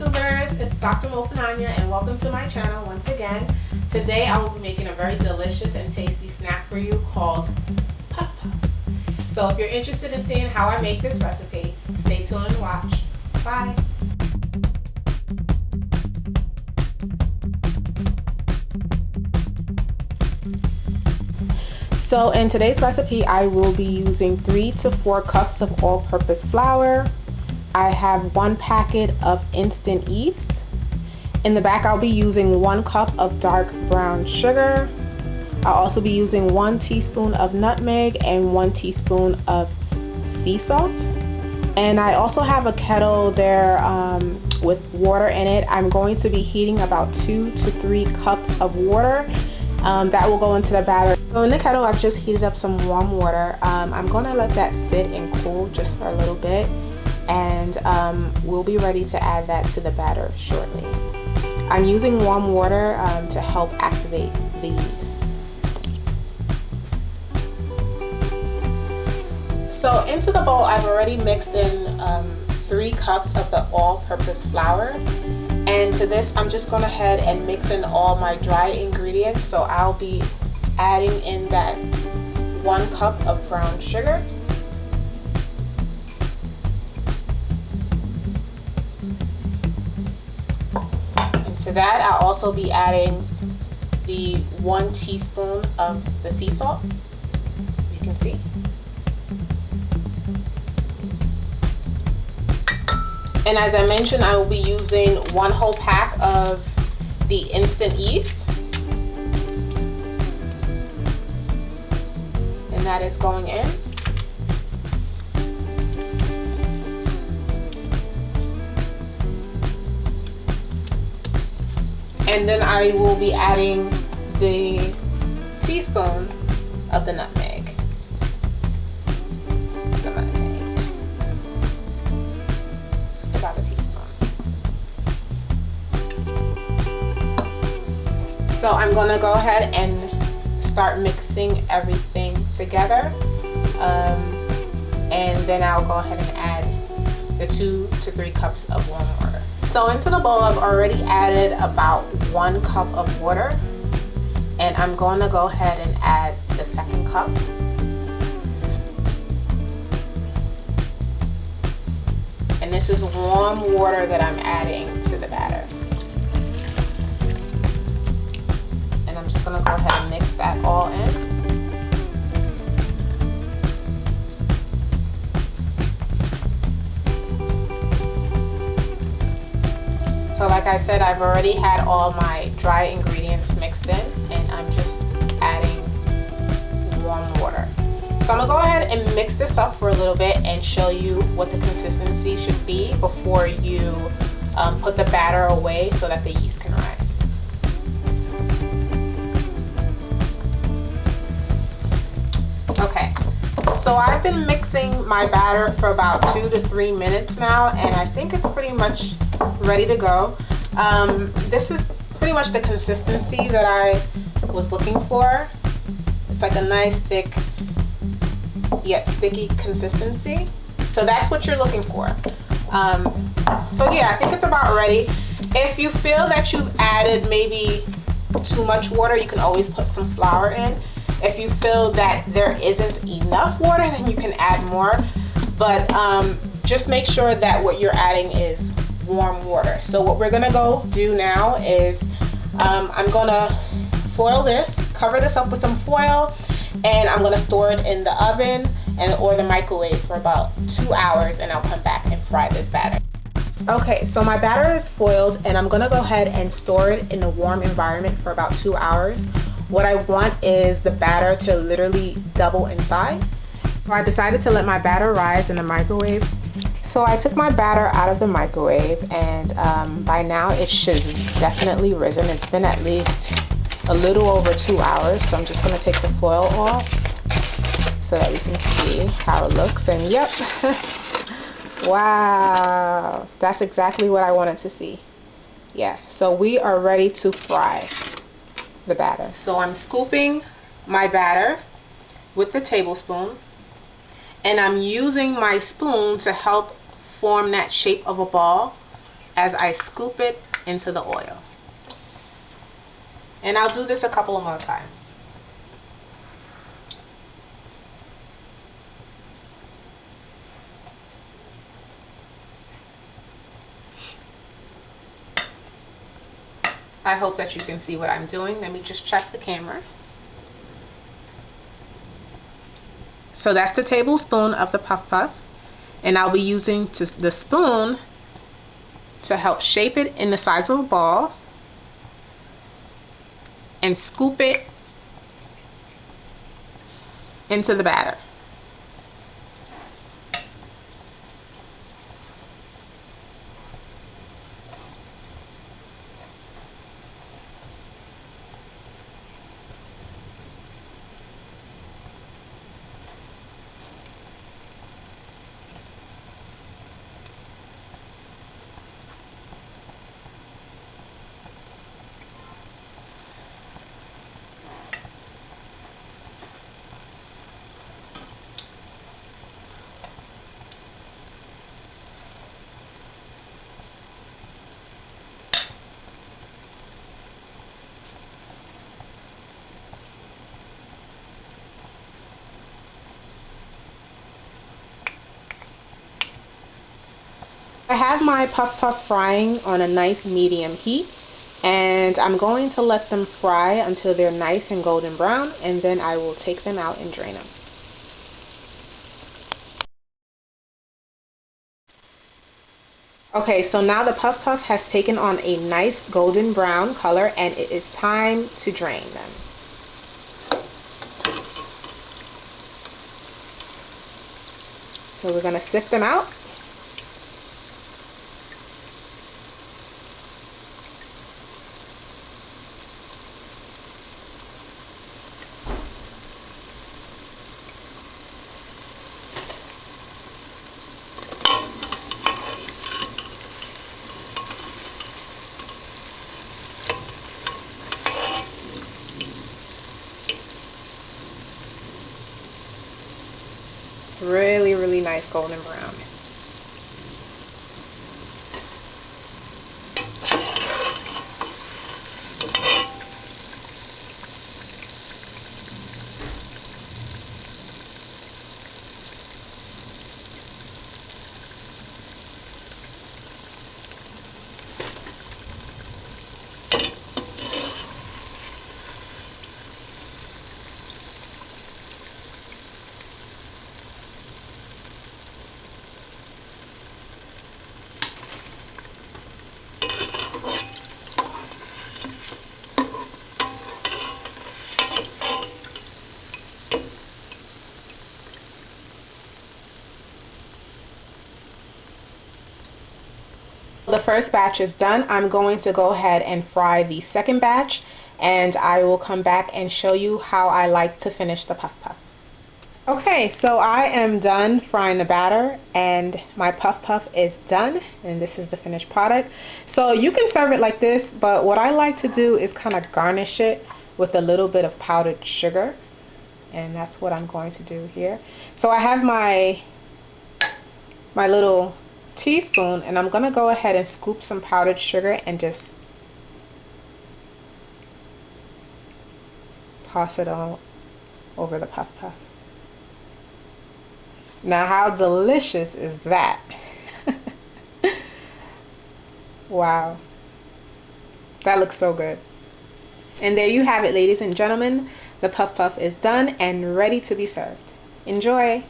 YouTubers, it's Dr. Mofananya and welcome to my channel once again. Today I will be making a very delicious and tasty snack for you called Puff Puff. So if you're interested in seeing how I make this recipe, stay tuned and watch. Bye! So in today's recipe I will be using 3 to 4 cups of all-purpose flour. I have 1 packet of instant yeast. In the back I'll be using 1 cup of dark brown sugar. I'll also be using 1 teaspoon of nutmeg and 1 teaspoon of sea salt. And I also have a kettle there with water in it. I'm going to be heating about 2 to 3 cups of water. That will go into the batter. So in the kettle I've just heated up some warm water. I'm going to let that sit and cool just for a little bit. And we'll be ready to add that to the batter shortly. I'm using warm water to help activate the yeast. So into the bowl I've already mixed in 3 cups of the all-purpose flour. And to this I'm just going ahead and mix in all my dry ingredients. So I'll be adding in that 1 cup of brown sugar. To that, I'll also be adding the 1 teaspoon of the sea salt, you can see. And as I mentioned, I will be using 1 whole pack of the instant yeast. And that is going in. And then I will be adding the teaspoon of the nutmeg. About a teaspoon. So I'm going to go ahead and start mixing everything together. And then I'll go ahead and add the 2 to 3 cups of warm water. So into the bowl I've already added about 1 cup of water, and I'm going to go ahead and add the 2nd cup. And this is warm water that I'm adding to the batter. And I'm just going to go ahead and mix that all in. So like I said, I've already had all my dry ingredients mixed in, and I'm just adding warm water. So I'm going to go ahead and mix this up for a little bit and show you what the consistency should be before you put the batter away so that the yeast can rise. Okay, so I've been mixing my batter for about 2 to 3 minutes now, and I think it's pretty much ready to go. This is pretty much the consistency that I was looking for. It's like a nice thick yet sticky consistency. So that's what you're looking for. So yeah, I think it's about ready. If you feel that you've added maybe too much water, you can always put some flour in. If you feel that there isn't enough water, then you can add more. But just make sure that what you're adding is warm water. So what we're gonna go do now is I'm gonna foil this, cover this up with some foil, and I'm gonna store it in the oven or the microwave for about 2 hours, and I'll come back and fry this batter. Okay, so my batter is foiled, and I'm gonna go ahead and store it in a warm environment for about 2 hours. What I want is the batter to literally double in size. So I decided to let my batter rise in the microwave. So I took my batter out of the microwave, and by now it should have definitely risen. It's been at least a little over 2 hours. So I'm just going to take the foil off so that we can see how it looks. And yep, wow, that's exactly what I wanted to see. Yeah, so we are ready to fry the batter. So I'm scooping my batter with the tablespoon, and I'm using my spoon to help form that shape of a ball. as I scoop it into the oil. And I'll do this a couple of more times. I hope that you can see what I'm doing. Let me just check the camera. So that's the tablespoon of the Puff Puff, and I'll be using the spoon to help shape it in the size of a ball and scoop it into the batter. I have my Puff Puff frying on a nice medium heat, and I'm going to let them fry until they're nice and golden brown, and then I will take them out and drain them. Okay, so now the Puff Puff has taken on a nice golden brown color, and it is time to drain them. So we're going to sift them out. Really, really nice golden brown. The first batch is done. I'm going to go ahead and fry the second batch, and I will come back and show you how I like to finish the Puff Puff. Okay, so I am done frying the batter, and my Puff Puff is done, and this is the finished product. So you can serve it like this, but what I like to do is kind of garnish it with a little bit of powdered sugar, and that's what I'm going to do here. So I have my little teaspoon, and I'm going to go ahead and scoop some powdered sugar and just toss it all over the Puff Puff. Now how delicious is that? Wow, that looks so good. And there you have it, ladies and gentlemen. The Puff Puff is done and ready to be served. Enjoy!